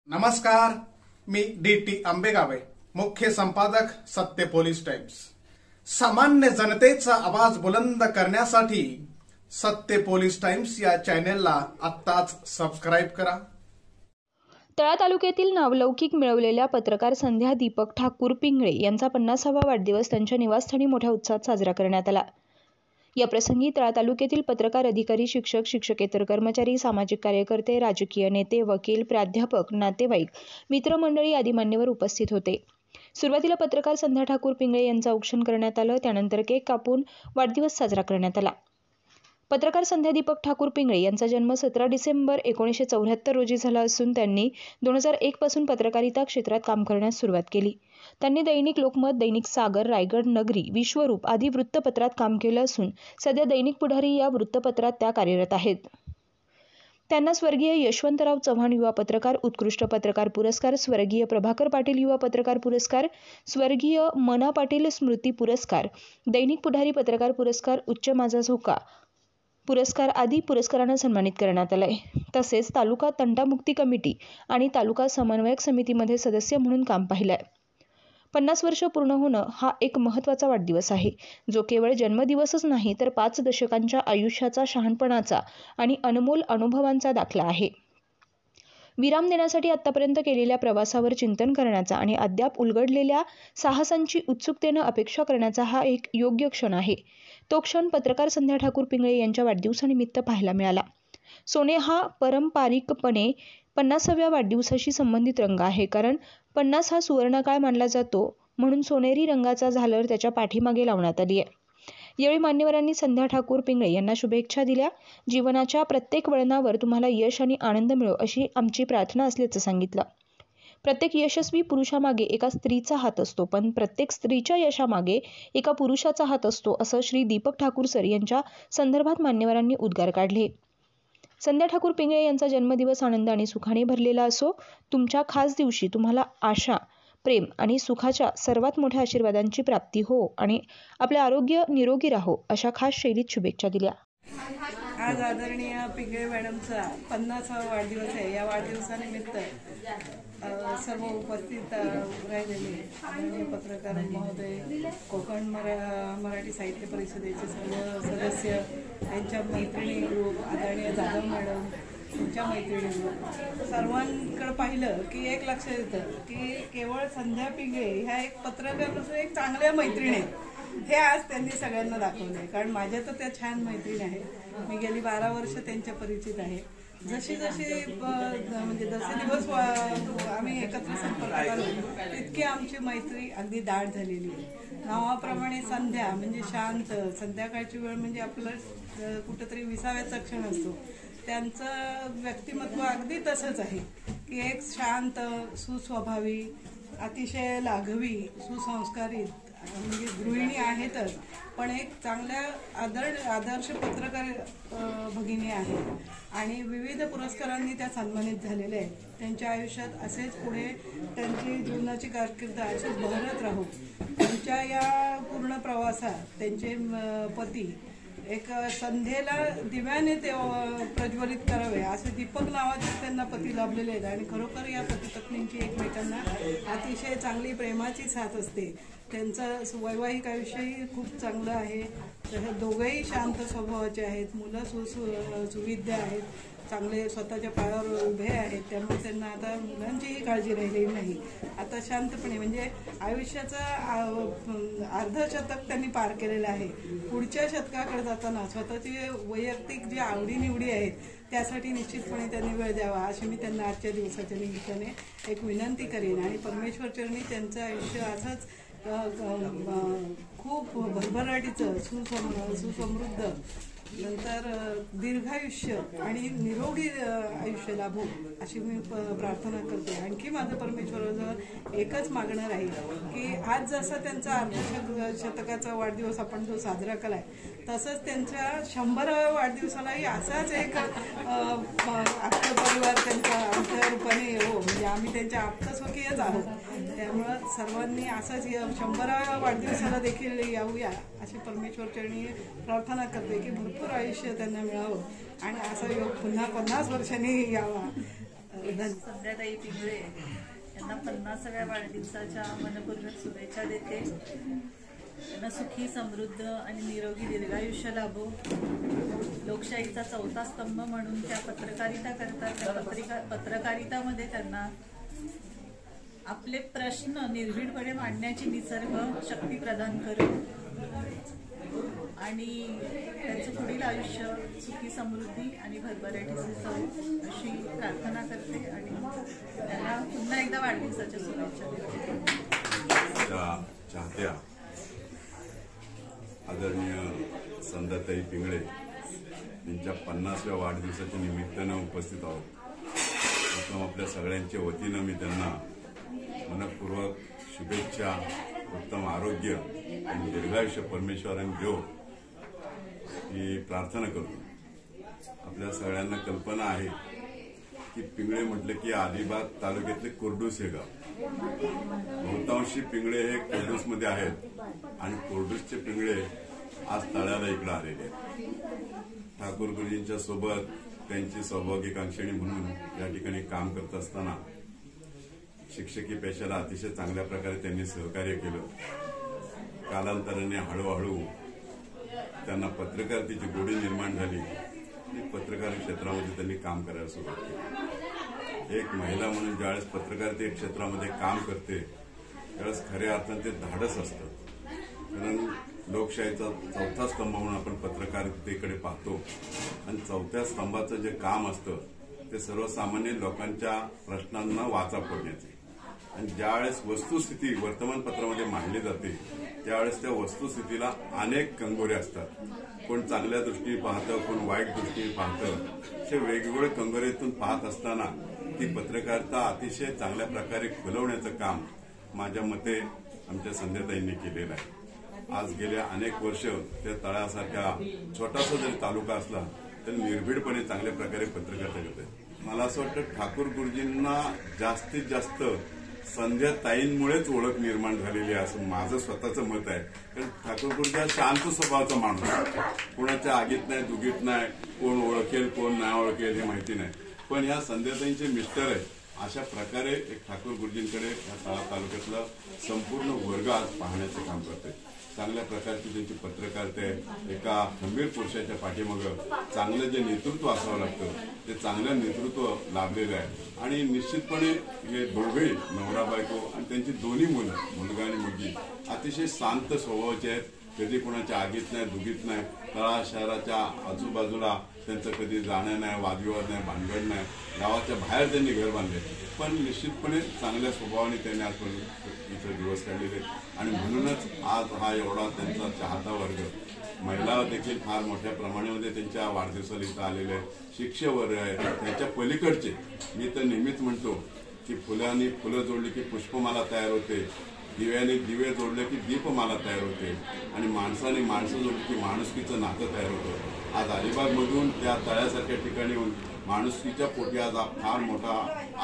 नमस्कार, मी डी.टी. आंबेगावे, मुख्य संपादक सत्य पोलीस टाइम्स। सामान्य जनतेचा आवाज बुलंद करण्यासाठी सत्य पोलीस टाइम्स या चॅनेलला आत्ताच सबस्क्राइब करा। तळा तालुक्यातील नावलौकिक मिळवलेल्या पत्रकार संध्या दीपक ठाकूर पिंगळे यांचा 50वा वाढदिवस त्यांच्या निवासस्थानी मोठ्या उत्साहात साजरा करण्यात आला। या प्रसंगी तळा तालुक्यातील पत्रकार, अधिकारी, शिक्षक, शिक्षकेतर कर्मचारी, सामाजिक कार्यकर्ते, राजकीय नेते, वकील, प्राध्यापक, नातेवाईक, मित्रमंडळी आदी मान्यवर उपस्थित होते। सुरुवातीला पत्रकार संध्या ठाकूर पिंगळे यांचं औक्षण करण्यात आलं। त्यानंतर केक कापून वाढदिवस साजरा करण्यात आला। पत्रकार संध्या दीपक ठाकूर पिंगळे यांचा जन्म 17 डिसेंबर 1974 रोजी झाला असून त्यांनी 2001 पासून पत्रकारिता क्षेत्रात काम करण्यास सुरुवात केली। त्यांनी दैनिक लोकमत, दैनिक सागर, रायगड नगरी, विश्वरूप आदी वृत्तपत्रात काम केलं असून सध्या दैनिक पुढारी या वृत्तपत्रात त्या कार्यरत आहेत। त्यांना स्वर्गीय यशवंतराव चव्हाण युवा पत्रकार उत्कृष्ट पत्रकार पुरस्कार, स्वर्गीय प्रभाकर पाटील युवा पत्रकार पुरस्कार, स्वर्गीय मना पाटील स्मृती पुरस्कार, दैनिक पुढारी पत्रकार पुरस्कार, उच्च माझा झोका पुरस्कार आदी पुरस्कारांना सन्मानित करण्यात आलंय। तसेच तालुका तंटामुक्ती कमिटी आणि तालुका समन्वयक समितीमध्ये सदस्य म्हणून काम पाहिलंय। 50 वर्ष पूर्ण होणं हा एक महत्त्वाचा वाढदिवस आहे, जो केवळ जन्मदिवसच नाही तर 5 दशकांच्या आयुष्याचा, शहाणपणाचा आणि अनमोल अनुभवांचा दाखला आहे। विराम देण्यासाठी आतापर्यंत केलेल्या प्रवासावर चिंतन करण्याचा आणि अद्याप उलगडलेल्या साहसांची उत्सुकतेनं अपेक्षा करण्याचा हा एक योग्य क्षण आहे। तो क्षण पत्रकार संध्या ठाकूर पिंगळे यांच्या वाढदिवसानिमित्त पाहायला मिळाला। सोने हा पारंपरिकपणे 50व्या वाढदिवसाशी संबंधित रंग आहे, कारण 50 हा सुवर्णकाळ मानला जातो, म्हणून सोनेरी रंगाचा झालर त्याच्या पाठीमागे लावण्यात आली आहे। यावेळी मान्यवरांनी संध्या ठाकूर पिंगळे यांना शुभेच्छा दिल्या। जीवनाच्या प्रत्येक वळणावर तुम्हाला यश आणि आनंद मिळो अशी आमची प्रार्थना असल्याचं सांगितलं। प्रत्येक यशस्वी पुरुषामागे एका स्त्रीचा हात असतो, पण प्रत्येक स्त्रीच्या यशामागे एका पुरुषाचा हात असतो, असं श्री दीपक ठाकूर सर यांच्या संदर्भात मान्यवरांनी उद्गार काढले। संध्या ठाकूर पिंगळे यांचा जन्मदिवस आनंद आणि सुखाने भरलेला असो। तुमच्या खास दिवशी तुम्हाला आशा, प्रेम आणि सुखाच्या सर्वात मोठ्या आशीर्वादांची प्राप्ती हो आणि आपले आरोग्य निरोगी राहो अशा खास शैलीत शुभेच्छा दिल्या। आज आदरणीय पिंगळे मॅडमचा 50वा वाढदिवस आहे। या वाढदिवसानिमित्त सर्व उपस्थित राहिलेले आदरणीय पत्रकार महोदय, कोकण मराठी साहित्य परिषदेचे सर्व सदस्य, त्यांच्या मैत्रिणी ग्रुप, आदरणीय जाधव मॅडम त्यांच्या मैत्रिणी ग्रुप, सर्वांकडे पाहिलं की एक लक्षात येतं की केवळ संध्या पिंगळे ह्या एक पत्रकार नसून एक चांगल्या मैत्रिणी आहेत। हे आज त्यांनी सगळ्यांना दाखवले, कारण माझ्या तर त्या छान मैत्रिणी आहेत। मी गेली 12 वर्ष त्यांच्या परिचित आहे। जसे जसे दिवस आम्ही एकत्र संपर्कात आलो, तितकी आमची मैत्री अगदी दाट झालेली आहे। नावाप्रमाणे संध्या म्हणजे शांत, संध्याकाळची वेळ म्हणजे आपलं कुठंतरी विसाव्याचा क्षण असतो। त्यांचं व्यक्तिमत्व अगदी तसंच आहे की एक शांत, सुस्वभावी, अतिशय लाघवी, सुसंस्कारित, म्हणजे गृहिणी आहेतच, पण एक चांगल्या आदर्श पत्रकार भगिनी आहेत आणि विविध पुरस्कारांनी त्या सन्मानित झालेल्या आहेत। त्यांच्या आयुष्यात असेच पुढे त्यांची जीवनाची कारकीर्द अशीच बहरत राहू। त्यांच्या या पूर्ण प्रवासात त्यांचे पती एक संध्येला दिव्याने ते प्रज्वलित करावे असे दीपक नावाचे त्यांना पती लाभलेले आहेत आणि खरोखर या पती पत्नींची एकमेकांना अतिशय चांगली प्रेमाची साथ असते। त्यांचं वैवाहिक आयुष्यही खूप चांगलं आहे। तसे दोघंही शांत स्वभावाचे आहेत, मुलं सुविद्य आहेत, चांगले स्वतःच्या पायावर उभे आहेत, त्यामुळे त्यांना आता मुलांचीही काळजी राहिलेली नाही। आता शांतपणे म्हणजे आयुष्याचं अर्धशतक त्यांनी पार केलेलं आहे। पुढच्या शतकाकडे जाताना स्वतःची वैयक्तिक जी आवडीनिवडी आहेत त्यासाठी निश्चितपणे त्यांनी वेळ द्यावा अशी मी त्यांना आजच्या दिवसाच्या निमित्ताने एक विनंती करेन आणि परमेश्वर चरणी त्यांचं आयुष्य असंच खूप भरभराटीचं, सुसमृद्ध, नंतर दीर्घायुष्य आणि निरोगी आयुष्य लाभो अशी मी प्रार्थना करते। आणखी माझं परमेश्वराजवळ एकच मागणं राहील की आज जसा त्यांचा अर्धशतकाचा वाढदिवस आपण जो साजरा केलाय, तसंच त्यांच्या 100व्या वाढदिवसालाही असाच एक आपला परिवार त्यांच्या आमच्या रूपाने येवो, म्हणजे आम्ही त्यांच्या आप्तस्वकीयच आहोत। त्यामुळं सर्वांनी असाच 100व्या वाढदिवसाला देखील येऊया अशी परमेश्वर चरणी प्रार्थना करते की भरपूर आयुष्य त्यांना मिळावं आणि असा योग पुन्हा 50 वर्षांनी यावा। संध्याताई पिंगळे यांना 50व्या वाढदिवसाच्या मनपूर्वक शुभेच्छा देते. त्यांना सुखी, समृद्ध आणि निरोगी दीर्घायुष्य लाभो. लोकशाहीचा चौथा स्तंभ म्हणून त्या पत्रकारिता करतात. त्या पत्रकारितामध्ये त्यांना आपले प्रश्न निर्भीडपणे मांडण्याची निसर्ग शक्ती प्रदान करो आणि त्यांचं पुढील आयुष्य सुखी, समृद्धी आणि भरभराटीचे जावो अशी प्रार्थना करते आणि त्यांना पुन्हा एकदा वाढदिवसाच्या शुभेच्छा देते. चाहत्या आदरणीय संध्याताई पिंगळे यांच्या 50व्या वाढदिवसाच्या निमित्तानं उपस्थित आहोत. प्रथम आपल्या सगळ्यांच्या वतीनं मी त्यांना मनपूर्वक शुभेच्छा, उत्तम आरोग्य आणि दीर्घायुष्य परमेश्वराने देव ही प्रार्थना करतो. आपल्या सगळ्यांना कल्पना आहे की पिंगळे म्हटलं की अलिबाग तालुक्यातले कोरडूस हे गाव. बहुतांशी पिंगळे हे कोरडूसमध्ये आहेत आणि कोरडूसचे पिंगळे आज तळ्याला इकडे आलेले आहेत. ठाकूर गुरुजींच्या सोबत त्यांची सौभाग्यकांक्षिणी म्हणून या ठिकाणी काम करत असताना शिक्षकी पेशाला अतिशय चांगल्या प्रकारे त्यांनी सहकार्य केलं. कालांतराने हळूहळू त्यांना पत्रकारितेची गोडी निर्माण झाली आणि पत्रकार क्षेत्रामध्ये त्यांनी काम करायला सुरुवात केली. एक महिला म्हणून ज्यावेळेस पत्रकारिते क्षेत्रामध्ये काम करते त्यावेळेस खऱ्या अर्थाने ते धाडस असतं. कारण लोकशाहीचा चौथा स्तंभ म्हणून आपण पत्रकारितेकडे पाहतो आणि चौथ्या स्तंभाचं जे काम असतं ते सर्वसामान्य लोकांच्या प्रश्नांना वाचा फोडण्याचे. आणि ज्यावेळेस वस्तुस्थिती वर्तमानपत्रामध्ये मांडली जाते त्यावेळेस त्या वस्तुस्थितीला अनेक कंगोरे असतात. कोण चांगल्या दृष्टीने पाहतं, कोण वाईट दृष्टीने पाहतं. असे वेगवेगळे कंगोरेतून पाहत असताना ती पत्रकारिता अतिशय चांगल्या प्रकारे खुलवण्याचं काम माझ्या मते आमच्या संध्याताईंनी केलेलं आहे. आज गेल्या अनेक वर्ष त्या तळ्यासारख्या छोटासा जरी तालुका असला तरी निर्भीडपणे चांगल्या प्रकारे पत्रकारिता करते. मला असं वाटतं ठाकूर गुरुजींना जास्तीत जास्त संध्याताईंमुळेच ओळख निर्माण झालेली आहे असं माझं स्वतःचं मत आहे. कारण ठाकूर गुरुजी हा शांत स्वभावाचा माणूस आहे. कोणाच्या आगीत नाही, दुगीत नाही, कोण ओळखेल कोण नाही ओळखेल हे माहिती नाही. पण ह्या संध्याताईंचे मिस्टर आहे अशा प्रकारे एक ठाकूर गुरुजींकडे या तळा तालुक्यातला संपूर्ण वर्ग आज पाहण्याचं काम करते. चांगल्या प्रकारची त्यांची पत्रकारिता आहे. एका खंबीर पुरुषाच्या पाठीमागं चांगलं जे नेतृत्व असावं लागतं ते चांगलं नेतृत्व लाभलेलं आहे. आणि निश्चितपणे हे दोघे नवरा बायको आणि त्यांची दोन्ही मुलं, मुलगा आणि मुलगी, अतिशय शांत स्वभावाचे आहेत. कधी कोणाच्या आगीत नाही, दुगीत नाही. तळा शहराच्या आजूबाजूला त्यांचं कधी जाणं नाही, वादविवाद नाही, भानगड नाही. गावाच्या बाहेर त्यांनी घर बांधले पण निश्चितपणे चांगल्या स्वभावाने त्यांनी आजपर्यंत इथं दिवस काढलेले आणि म्हणूनच आज हा एवढा त्यांचा चाहता वर्ग. महिला देखील फार मोठ्या प्रमाणामध्ये त्यांच्या वाढदिवसाला इथं आलेले आहेत. शिक्षकवर्ग आहे, त्यांच्या पलीकडचे. मी तर नेहमीच म्हणतो की फुलांनी फुलं जोडली की पुष्पमाला तयार होते, दिव्याने दिवे जोडले की दीपमाला तयार होते आणि माणसाने माणसं जोडली की माणुसकीचं नातं तयार होतं. आज अलिबागमधून त्या तळ्यासारख्या ठिकाणी येऊन माणुसकीच्या पोटी आज फार मोठा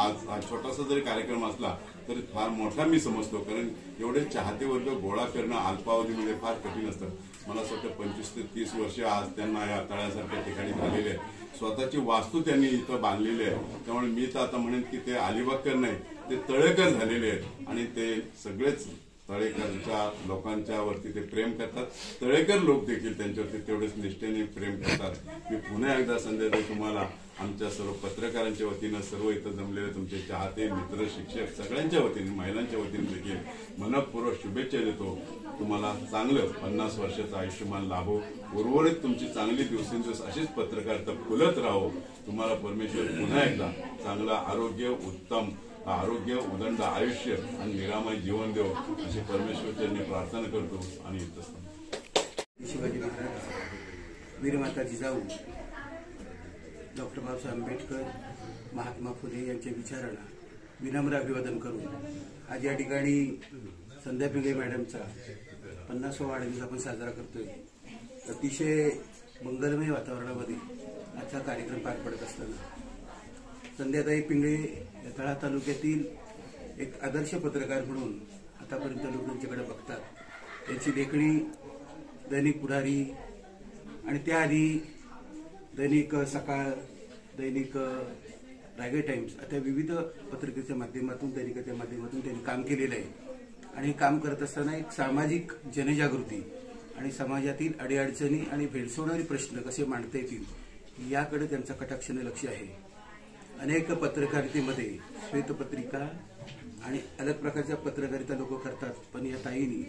आज छोटासा जरी कार्यक्रम असला तरी फार मोठा मी समजतो. कारण एवढे चाहते वर्ग गोळा करणं अल्पावधीमध्ये फार कठीण असतं. मला असं वाटतं 25 ते 30 वर्ष आज त्यांना या तळ्यासारख्या ठिकाणी झालेले आहे. स्वतःची वास्तू त्यांनी इथं बांधलेली आहे. त्यामुळे मी तर आता म्हणेन की ते अलिबागकर नाही, ते तळेकर झालेले आहेत आणि ते सगळेच तळेकरच्या लोकांच्या वरती ते प्रेम करतात. तळेकर लोक देखील त्यांच्यावरती तेवढेच निष्ठेने प्रेम करतात. मी पुन्हा एकदा संध्याताई तुम्हाला आमच्या सर्व पत्रकारांच्या वतीनं, सर्व इथं जमलेले तुमचे चाहते मित्र, शिक्षक सगळ्यांच्या वतीने, महिलांच्या वतीने देखील मनपूर्वक शुभेच्छा देतो. तुम्हाला चांगलं 50 वर्षाचं आयुष्यमान लाभो. उर्वरित तुमची चांगली दिवसेंदिवस अशीच पत्रकारिता फुलत राहो. तुम्हाला परमेश्वर पुन्हा एकदा चांगलं आरोग्य, उत्तम आरोग्य, उदंड आयुष्य आणि निरामय जीवन देव अशी परमेश्वरचरणी प्रार्थना करतो आणि शिवाजी महाराज, वीरमाता जिजाऊ, डॉक्टर बाबासाहेब आंबेडकर, महात्मा फुले यांच्या विचारांना विनम्र अभिवादन करून आज या ठिकाणी संध्या पिंगळे मॅडमचा 50वा वाढदिवस आपण साजरा करतोय. अतिशय मंगलमय वातावरणामध्ये आजचा कार्यक्रम पार पडत असताना संध्याताई पिंगळे या तळा तालुक्यातील एक आदर्श पत्रकार म्हणून आतापर्यंत लोक त्यांच्याकडे बघतात. त्यांची लेखणी दैनिक पुढारी आणि त्याआधी दैनिक सकाळ, दैनिक रायगड टाइम्स आता विविध पत्रकारितेच्या माध्यमातून दैनिकाच्या माध्यमातून त्यांनी काम केलेलं आहे आणि हे काम करत असताना एक सामाजिक जनजागृती आणि समाजातील अडीअडचणी आणि भेडसावणारे प्रश्न कसे मांडता येतील याकडे त्यांचा कटाक्षाने लक्ष आहे. अनेक पत्रकारितेमध्ये श्वेतपत्रिका आणि अलग प्रकारच्या पत्रकारिता लोक करतात, पण या ताईंनी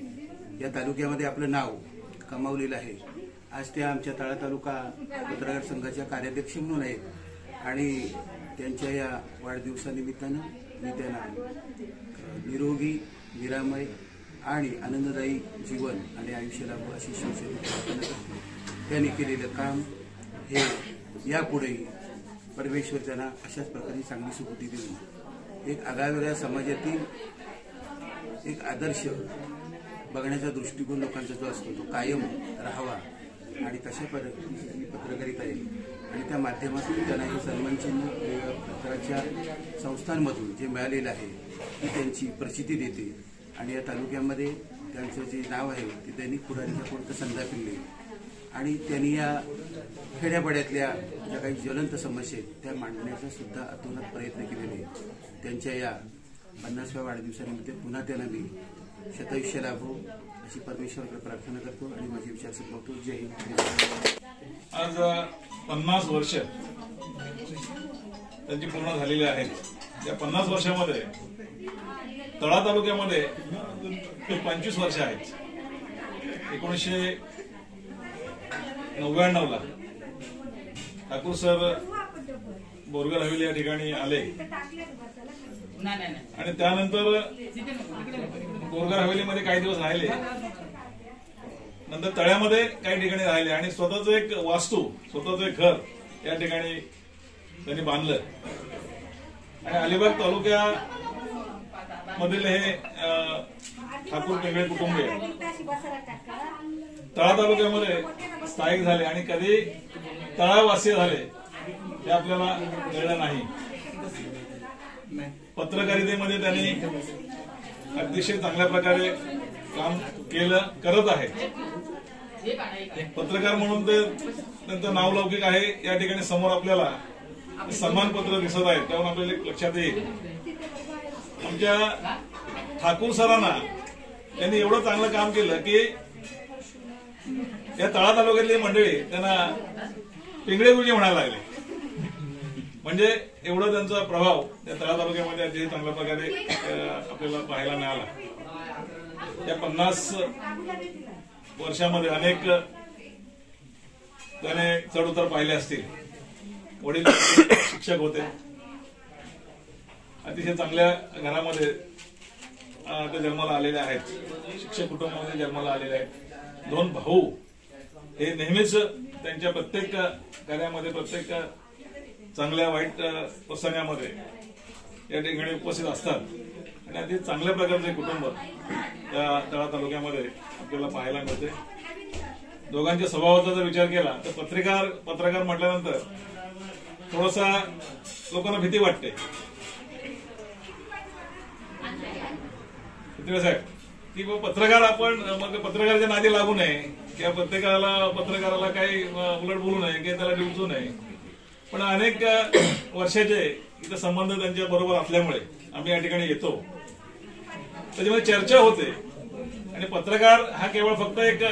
या तालुक्यामध्ये आपलं नाव कमावलेलं आहे. आज त्या आमच्या तळा तालुका पत्रकार संघाच्या कार्याध्यक्ष म्हणून आहेत आणि त्यांच्या या वाढदिवसानिमित्तानं मी त्यांना निरोगी, निरामय आणि आनंददायी जीवन आणि आयुष्य लाभो अशी शिवसेना प्रार्थना करते. त्यांनी केलेलं काम हे यापुढेही परमेश्वर त्यांना अशाच प्रकारे चांगली सुकृती देऊन एक आगळ्यावेगळ्या समाजातील एक आदर्श बघण्याचा दृष्टिकोन लोकांचा जो असतो तो कायम राहावा आणि तशा पद्धतीची पत्रकारिता आहे आणि त्या माध्यमातून त्यांना हे सन्मानचिन्ह पत्राच्या संस्थांमधून जे मिळालेलं आहे ती त्यांची प्रचिती देते आणि या तालुक्यामध्ये त्यांचं जे नाव आहे ते दैनिक पुढारीच्या कोणतं संधा पिल्ले आणि त्यांनी या खेड्यापाड्यातल्या ज्या काही ज्वलंत समस्या आहेत त्या मांडण्याचा सुद्धा अतोनात प्रयत्न केलेले. त्यांच्या या 50व्या वाढदिवसानिमित्त पुन्हा त्यांना मी शतायुष्य लाभो अशी परमेश्वराकडे प्रार्थना करतो आणि माझे विचार संपवतो. जय हिंद. आज 50 वर्ष त्यांची पूर्ण झालेली आहेत. या 50 वर्षामध्ये तळा तालुक्यामध्ये 25 वर्ष आहेत. 1999 ला ठाकूर सर बोरगर हवेली या ठिकाणी आले आणि त्यानंतर बोरगर हवेलीमध्ये काही दिवस राहिले, नंतर तळ्यामध्ये काही ठिकाणी राहिले आणि स्वतःच एक वास्तू, स्वतःच एक घर या ठिकाणी त्यांनी बांधलं आणि अलिबाग तालुक्यामधील हे ठाकूर पिंगळे कुटुंबीय तळा तालुक्यामध्ये स्थायिक झाले आणि कधी तळावासीय झाले हे आपल्याला कळलं नाही. पत्रकारितेमध्ये त्यांनी अतिशय चांगल्या प्रकारे काम केलं, करत आहे. पत्रकार म्हणून ते त्यांचं नावलौकिक आहे. या ठिकाणी समोर आपल्याला सन्मानपत्र दिसत आहे, त्यावरून आपल्याला लक्षात येईल आमच्या ठाकूर सरांना त्यांनी एवढं चांगलं काम केलं की या तळा तालुक्यातली मंडळी त्यांना पिंगळे गुरुजी म्हणायला लागले. म्हणजे एवढा त्यांचा प्रभाव त्या तळा तालुक्यामध्ये अतिशय चांगल्या प्रकारे आपल्याला पाहायला मिळाला. या 50 वर्षामध्ये अनेक त्याने चढ उतार पाहिले असतील. वडील शिक्षक होते, अतिशय चांगल्या घरामध्ये ते जन्माला आलेले आहेत, शिक्षक कुटुंबामध्ये जन्माला आलेले आहेत. 2 भाऊ हे नेहमीच त्यांच्या प्रत्येक कार्यामध्ये, प्रत्येक चांगल्या वाईट प्रसंगामध्ये या ठिकाणी उपस्थित असतात आणि अति चांगल्या प्रकारचे कुटुंब त्या तळा तालुक्यामध्ये आपल्याला पाहायला मिळते. दोघांच्या स्वभावाचा जर विचार केला तर पत्रकार म्हटल्यानंतर थोडासा लोकांना भीती वाटते. साहेब की पत्रकार आपण मग पत्रकाराच्या नादी लागू नये किंवा पत्रकाराला काही उलट बोलू नये किंवा त्याला डिवचू नये. पण अनेक वर्षाचे इथं संबंध त्यांच्या बरोबर असल्यामुळे आम्ही या ठिकाणी येतो, त्याच्यामध्ये चर्चा होते आणि पत्रकार हा केवळ फक्त एक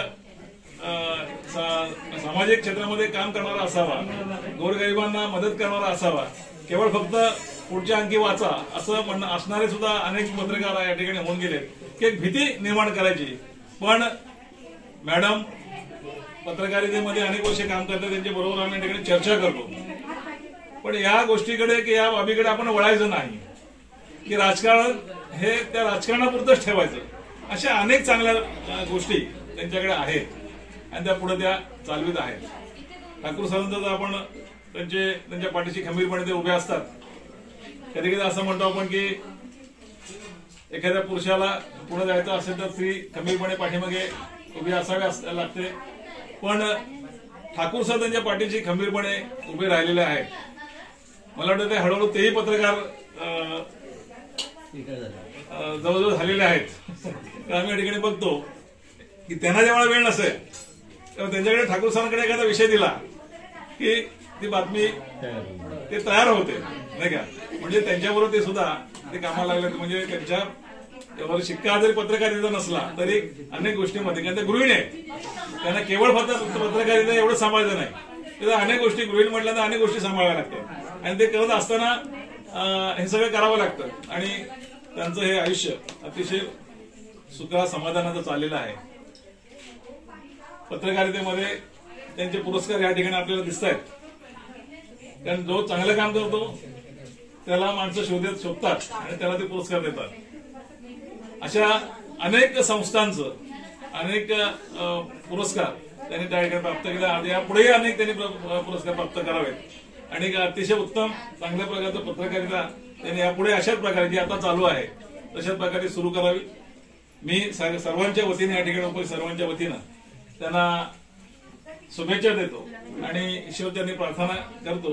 सामाजिक क्षेत्रामध्ये काम करणारा असावा, गोरगरिबांना मदत करणारा असावा, केवळ फक्त पुढच्या अंकी वाचा असं म्हणणं असणारे सुद्धा अनेक पत्रकार या ठिकाणी होऊन गेले की एक भीती निर्माण करायची. पण मॅडम पत्रकारितेमध्ये अनेक वर्ष काम करतात, त्यांच्या बरोबर आम्ही या ठिकाणी चर्चा करतो. पण या गोष्टीकडे की या बाबीकडे आपण वळायचं नाही की राजकारण हे त्या राजकारणापुरतंच ठेवायचं. अशा अनेक चांगल्या गोष्टी त्यांच्याकडे आहेत आणि त्या पुढे त्या चालवित आहेत. ठाकूर सरांचं आपण त्यांच्या पाठीशी खंबीरपणे ते उभे असतात. कधी कधी असं म्हणतो आपण की एखाद्या पुरुषाला पुढे जायचं असेल तर स्त्री खंबीरपणे पाठीमागे उभी असावी लागते. पण ठाकूर सर त्यांच्या पाठीशी खंबीरपणे उभे राहिलेले आहेत. मला वाटतं ते हळूहळू तेही पत्रकार जवळजवळ झालेले आहेत. तर आम्ही या ठिकाणी बघतो की त्यांना जेव्हा वेळ नसेल तेव्हा त्यांच्याकडे ठाकूर सरांकडे एखादा विषय दिला की ती बातमी ते तयार होते. नाही का. म्हणजे त्यांच्याबरोबर ते सुद्धा ते कामाला लागले. म्हणजे त्यांच्या शिक्का जरी पत्रकारिता नसला तरी अनेक गोष्टीमध्ये, कारण ते गृहिणी आहेत, त्यांना केवळ फक्त पत्रकारिता एवढं सांभाळायचं नाही, त्याला अनेक गोष्टी, गृहिणी म्हटलं तर अनेक गोष्टी सांभाळाव्या लागतात आणि ते करत असताना हे सगळं करावं लागतं. आणि त्यांचं हे आयुष्य अतिशय सुखा समाधानाचं चाललेलं आहे. पत्रकारितेमध्ये त्यांचे पुरस्कार या ठिकाणी आपल्याला दिसत आहेत, कारण जो चांगलं काम करतो त्याला माणसं शोधतात आणि त्याला ते पुरस्कार देतात. अशा अनेक संस्थांचं अनेक पुरस्कार त्यांनी त्या ठिकाणी प्राप्त केले. यापुढेही अनेक त्यांनी पुरस्कार प्राप्त करावेत आणि अतिशय उत्तम चांगल्या प्रकारचं पत्रकारिता त्यांनी यापुढे अशाच प्रकारे जी आता चालू आहे तशाच प्रकारे सुरू करावी. मी सर्वांच्या वतीने या ठिकाणी सर्वांच्या वतीनं त्यांना शुभेच्छा देतो आणि ईश्वरचरणी प्रार्थना करतो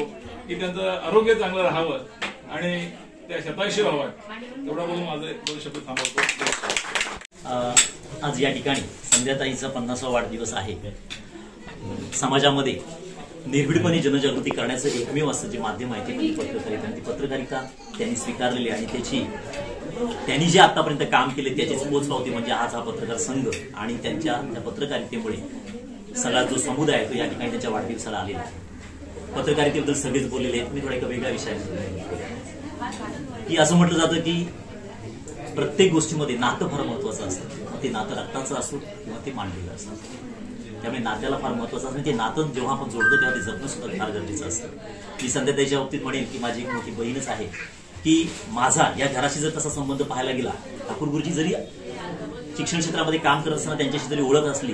की त्यांचं आरोग्य चांगलं राहावं आणि त्या शतायुषी व्हावं. एवढा बोलून माझे 2 शब्द थांबवतो. आज या ठिकाणी संध्याताईचा 50वा वाढदिवस आहे. समाजामध्ये निर्भीडपणे जनजागृती करण्याचं एकमेव असं जे माध्यम आहे ते म्हणजे पत्रकारिता. आणि ती पत्रकारिता त्यांनी स्वीकारलेली आणि त्यांनी जे आतापर्यंत काम केले त्याचीच पोचपावती म्हणजे आज हा पत्रकार संघ आणि त्यांच्या त्या पत्रकारितेमुळे सगळा जो समुदाय आहे तो या ठिकाणी त्यांच्या वाढदिवसाला आलेला आहे. पत्रकारितेबद्दल सगळेच बोललेले आहेत. मी थोडा एका वेगळ्या विषयात की असं म्हटलं जातं की प्रत्येक गोष्टीमध्ये नातं फार महत्वाचं असतं. ते नातं रक्ताचं असो किंवा ते मांडलेलं असतं. त्यामुळे नात्याला फार महत्वाचं असतं. ते नातं जेव्हा आपण जोडतो तेव्हा ते जपणं सुद्धा फार गरजेचं असतं. मी संध्याताईच्या बाबतीत म्हणेन की माझी एक मोठी बहीणच आहे की माझा या घराशी जर तसा संबंध पाहायला गेला, ठाकूर गुरुजी जरी शिक्षण क्षेत्रामध्ये काम करत असताना त्यांच्याशी जरी ओळख असली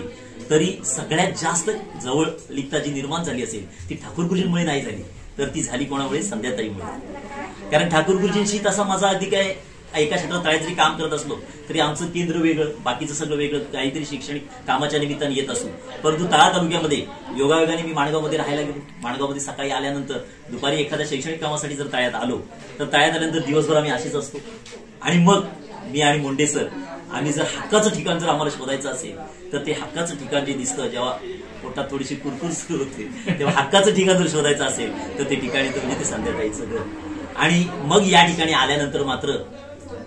तरी सगळ्यात जास्त जवळीकता जी निर्माण झाली असेल ती ठाकूर गुरुजींमुळे नाही झाली, तर ती झाली कोणामुळे? संध्याताईमुळे. कारण ठाकूर गुरुजींशी तसा माझा अगदी काय एका क्षेत्रात तळ्यात जरी काम करत असलो तरी आमचं केंद्र वेगळं, बाकीचं सगळं वेगळं, काहीतरी शैक्षणिक कामाच्या निमित्ताने येत असू. परंतु तळा तालुक्यामध्ये योगायोगाने मी माणगावमध्ये राहायला गेलो. माणगावमध्ये सकाळी आल्यानंतर दुपारी एखाद्या शैक्षणिक कामासाठी जर तळ्यात आलो तर तळ्यात आल्यानंतर दिवसभर आम्ही असेच असतो. आणि मग मी आणि मुंडे सर आम्ही जर हक्काचं ठिकाण जर आम्हाला शोधायचं असेल तर ते हक्काचं ठिकाण जे दिसतं जेव्हा पोटात थोडीशी कुरकुर सुरू होते तेव्हा हक्काचं ठिकाण जर शोधायचं असेल तर ते ठिकाणी तर म्हणजे ते संध्याताईचं घर. आणि मग या ठिकाणी आल्यानंतर मात्र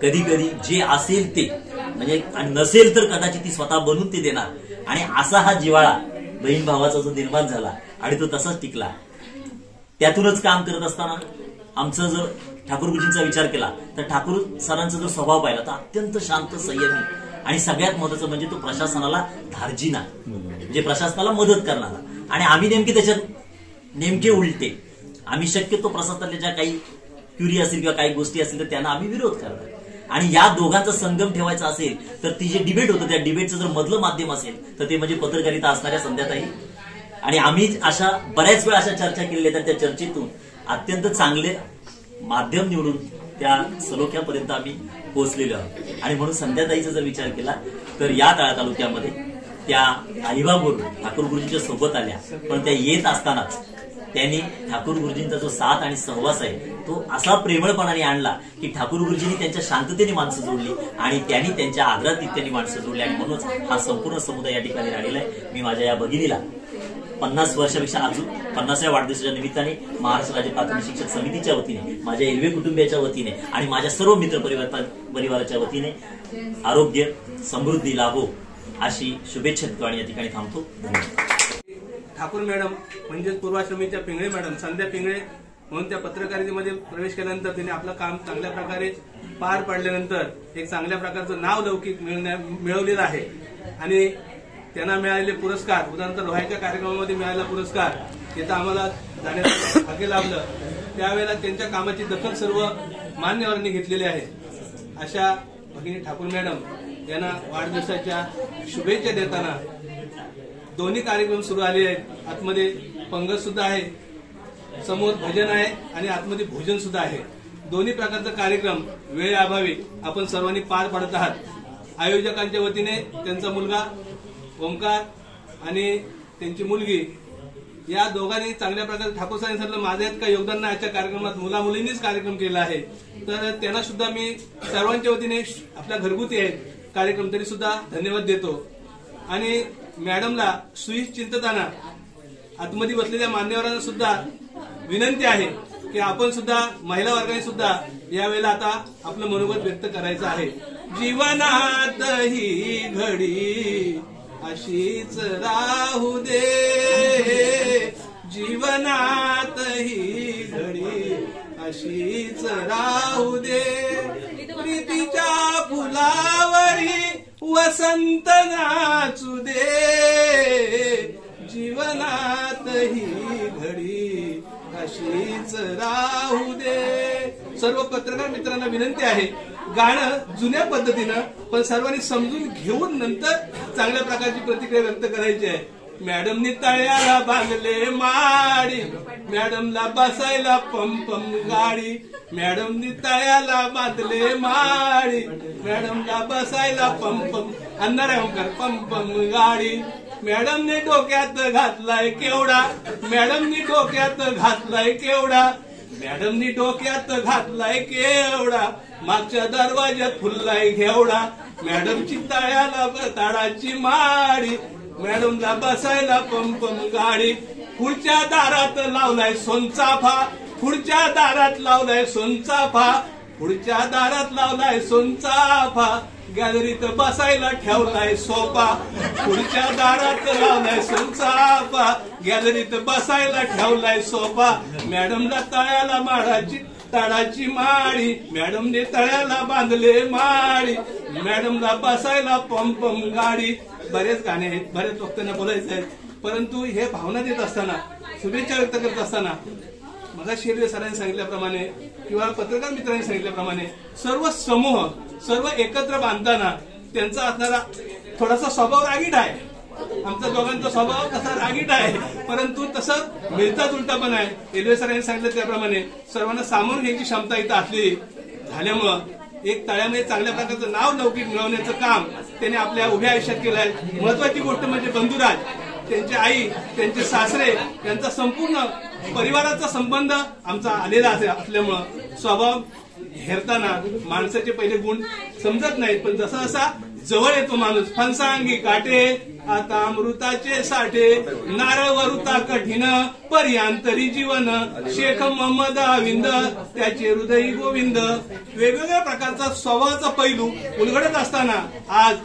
कधी कधी जे असेल ते म्हणजे आणि नसेल तर कदाचित ती स्वतः बनवून ते देणार. आणि असा हा जिव्हाळा बहीण भावाचा जो निर्माण झाला आणि तो तसाच टिकला. त्यातूनच काम करत असताना आमचं जर ठाकूर गुरुजींचा विचार केला तर ठाकूर सरांचा जो स्वभाव पाहिला तर अत्यंत शांत, संयमी आणि सगळ्यात महत्वाचं म्हणजे तो प्रशासनाला धार्जिना, म्हणजे प्रशासनाला मदत करणारा. आणि आम्ही नेमके त्याच्यात नेमके उलटे. आम्ही शक्यतो प्रशासनातल्या ज्या काही क्युरी असेल किंवा काही गोष्टी असतील तर त्यांना आम्ही विरोध करणार. आणि या दोघांचा संगम ठेवायचा असेल तर ती जे डिबेट होतं त्या डिबेटचं जर मधलं माध्यम असेल तर ते म्हणजे पत्रकारिता असणाऱ्या संध्याताई. आणि आम्ही अशा बऱ्याच वेळा अशा चर्चा केलेल्या तर त्या चर्चेतून अत्यंत चांगले माध्यम निवडून त्या सलोख्यापर्यंत आम्ही पोहोचलेलो आहोत. आणि म्हणून संध्याताईचा जर विचार केला तर या तळा तालुक्यामध्ये त्या अलिबागवरून ठाकूर गुरुजींच्या सोबत आल्या, पण त्या येत असतानाच त्यांनी ठाकूर गुरुजींचा जो साथ आणि सहवास आहे तो असा प्रेमळपणाने आणला की ठाकूर गुरुजींनी त्यांच्या शांततेने माणसं जोडली आणि त्यांनी त्यांच्या आदरातिथ्याने माणसं जोडली. आणि म्हणूनच हा संपूर्ण समुदाय या ठिकाणी राहिलेला आहे. मी माझ्या या भगिनीला 50 वर्षापेक्षा अजून 50व्या वाढदिवसाच्या निमित्ताने महाराष्ट्र राज्य प्राथमिक शिक्षक समितीच्या वतीने, माझ्या एल्वे कुटुंबियाच्या वतीने आणि माझ्या सर्व मित्र परिवाराच्या वतीने आरोग्य समृद्धी लाभो अशी शुभेच्छा देतो आणि या ठिकाणी थांबतो. धन्यवाद. ठाकूर मॅडम म्हणजे पूर्वाश्रमीच्या पिंगळे मॅडम संध्या पिंगळे म्हणून त्या पत्रकारितेमध्ये प्रवेश केल्यानंतर त्यांनी आपलं काम चांगल्या प्रकारे पार पाडल्यानंतर एक चांगल्या प्रकारचं नाव लौकिक मिळवलेलं आहे. आणि त्यांना मिळालेले पुरस्कार, उदाहरणार्थ लोहायच्या कार्यक्रमामध्ये मिळालेला पुरस्कार तिथं आम्हाला जाण्याचं भाग्य लाभलं. त्यावेळेला त्यांच्या कामाची दखल सर्व मान्यवरांनी घेतलेली आहे. अशा भगिनी ठाकूर मॅडम यांना वाढदिवसाच्या शुभेच्छा देताना दोन्ही कार्यक्रम सुरू आले आहेत. आतमध्ये पंगत सुद्धा आहे, समोर भजन आहे आणि आतमध्ये भोजन सुद्धा आहे. दोन्ही प्रकारचा कार्यक्रम वेळेअभावी आपण सर्वांनी पार पाडत आहात. आयोजकांच्या वतीने त्यांचा मुलगा ओंकार आणि त्यांची मुलगी या दोघांनी चांगल्या प्रकारे ठाकूर साहेब सांगितलं माझ्या यात काही योगदान नाही, आजच्या कार्यक्रमात मुला मुलींनीच कार्यक्रम केला आहे. तर त्यांना सुद्धा मी सर्वांच्या वतीने आपल्या घरगुती आहेत कार्यक्रम तरी सुद्धा धन्यवाद देतो. आणि मॅडमला सुईश चिंतताना आतमध्ये बसलेल्या मान्यवरांना सुद्धा विनंती आहे की आपण सुद्धा महिला वर्गाने सुद्धा यावेळेला आता आपलं मनोगत व्यक्त करायचं आहे. जीवनात ही घडी अशीच राहू दे, जीवनात ही घडी अशीच राहू दे, प्रीतीच्या फुलावरी वसंत नाचू दे, जीवनात ही घडी अशीच राहू दे. सर्व पत्रकार मित्रांना विनंती आहे, गाणं जुन्या पद्धतीनं पण सर्वांनी समजून घेऊन नंतर चांगल्या प्रकारची प्रतिक्रिया व्यक्त करायची आहे. मॅडमनी तळ्याला बांधले माडी, मॅडमला बसायला पंपम गाडी, मॅडमनी तळ्याला बांधले माडी, मॅडमला बसायला पंपम आणणार ओंकार पंपम गाडी. मॅडमने डोक्यात घातलाय केवढा, मॅडमनी डोक्यात घातलाय केवढा, मॅडमनी डोक्यात घातलाय केवढा, मागच्या दरवाज्यात फुललाय घेवडा, मॅडमची तळ्याला ताडाची माडी, मॅडमला बसायला पंपम गाडी. पुढच्या दारात लावलाय सोनचाफा, पुढच्या दारात लावलाय सोनचाफा, पुढच्या दारात लावलाय सोनचाफा, गॅलरीत बसायला ठेवलाय सोफा, पुढच्या दारात लावलाय सोनचाफा, गॅलरीत बसायला ठेवलाय सोफा, मॅडमला तळ्याला माडाची ताडाची माडी, मॅडमने तळ्याला बांधले माडी, मॅडमला बसायला पंपम गाडी. बरेच गाणे आहेत, बरेच वक्त्यांना बोलायचे आहेत, परंतु हे भावना देत असताना, शुभेच्छा व्यक्त करत असताना मग शेरवे सरांनी सांगितल्याप्रमाणे किंवा पत्रकार मित्रांनी सांगितल्याप्रमाणे सर्व समूह सर्व एकत्र बांधताना त्यांचा असणारा थोडासा स्वभाव रागीट आहे. आमचा दोघांचा स्वभाव तसा रागीट आहे, परंतु तसं मिळता जुळता पण आहे. रेल्वे सरांनी सांगितलं त्याप्रमाणे सर्वांना सामावून घ्यायची क्षमता इथं असली झाल्यामुळं एक तळ्यामध्ये चांगल्या प्रकारचं नाव लौकिक मिळवण्याचं काम त्याने आपल्या उभ्या आयुष्यात केलं आहे. महत्वाची गोष्ट म्हणजे बंधुराज, त्यांची आई, त्यांचे सासरे, त्यांचा संपूर्ण परिवाराचा संबंध आमचा आलेला असल्यामुळं स्वभाव हेरताना माणसाचे पहिले गुण समजत नाहीत, पण जसा जसा जवळ येतो माणूस फणसांगी काटे आता अमृताचे साठे, नारळ वरुता कठीण पर्यांतरी जीवन, शेख मोहम्मद अविंद त्याचे हृदय गोविंद. वेगवेगळ्या प्रकारचा स्वभावाचा पैलू उलगडत असताना आज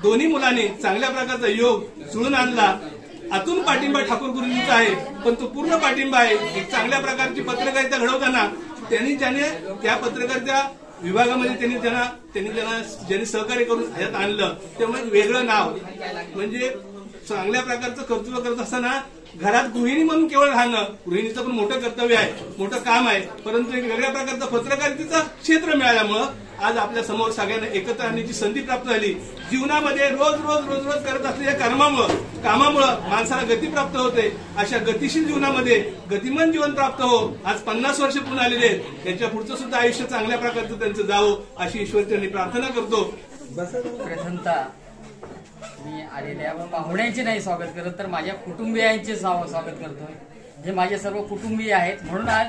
दोन्ही मुलांनी चांगल्या प्रकारचा योग जुळून आणला. आतून पाठिंबा ठाकूर गुरुजींचा आहे, पण तो पूर्ण पाठिंबा आहे. एक चांगल्या प्रकारची पत्रकारिता घडवताना त्यांनी ज्याने त्या पत्रकारिता विभागामध्ये त्यांनी ज्यांनी सहकार्य करून ह्यात आणलं, त्यामुळे वेगळं नाव म्हणजे चांगल्या प्रकारचं कर्तृत्व करत असताना घरात गृहिणी म्हणून केवळ राहणं, गृहिणीचं पण मोठं कर्तव्य आहे, मोठं काम आहे, परंतु एक वेगळ्या प्रकारचं पत्रकारितेचं क्षेत्र मिळाल्यामुळं आज आपल्या समोर सगळ्यांना एकत्र आणण्याची संधी प्राप्त झाली. जीवनामध्ये रोज रोज रोज रोज करत असलेल्या कामामुळं माणसाला गती प्राप्त होते. अशा गतिशील जीवनामध्ये गतिमान जीवन प्राप्त हो. आज 50 वर्ष पूर्ण आलेले आहेत, त्यांच्या पुढचं सुद्धा आयुष्य चांगल्या प्रकारचं त्यांचं जावं अशी ईश्वरचरणी प्रार्थना करतो. प्रथमतः मी आलेल्या पाहुण्यांचे नाही स्वागत करत, तर माझ्या कुटुंबियांचे स्वागत करतोय. हे माझे सर्व कुटुंबीय आहेत, म्हणून आज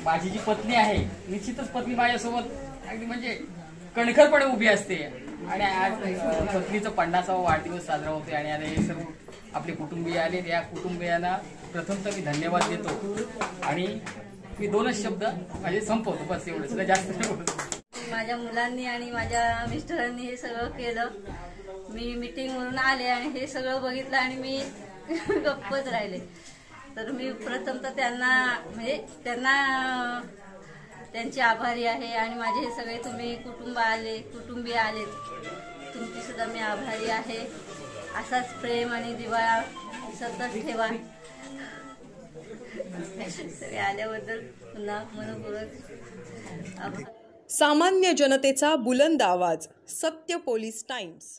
माझी जी पत्नी आहे, निश्चितच पत्नी माझ्यासोबत अगदी म्हणजे कणखरपणे उभी असते. आणि आज पत्नीचा 50वा वाढदिवस साजरा होतोय आणि आता हे सर्व आपले कुटुंबीय आले. या कुटुंबियांना प्रथमतः मी धन्यवाद देतो आणि मी 2च शब्द माझे संपवतो, बस एवढं, सुद्धा जास्त नाही बोलतो. माझ्या मुलांनी आणि माझ्या मिस्टरांनी हे सगळं केलं. मी मीटिंगवरून आले आणि हे सगळं बघितलं आणि मी गप्पच राहिले. तर मी प्रथमतः त्यांचे आभारी आहे आणि माझे हे सगळे तुम्ही कुटुंबीय आले, तुमची सुद्धा मी आभारी आहे. असाच प्रेम आणि जिव्हाळा सतत ठेवा. सगळे आल्याबद्दल पुन्हा मनपूर्वक आभार. सामान्य जनतेचा बुलंद आवाज, सत्य पोलीस टाइम्स.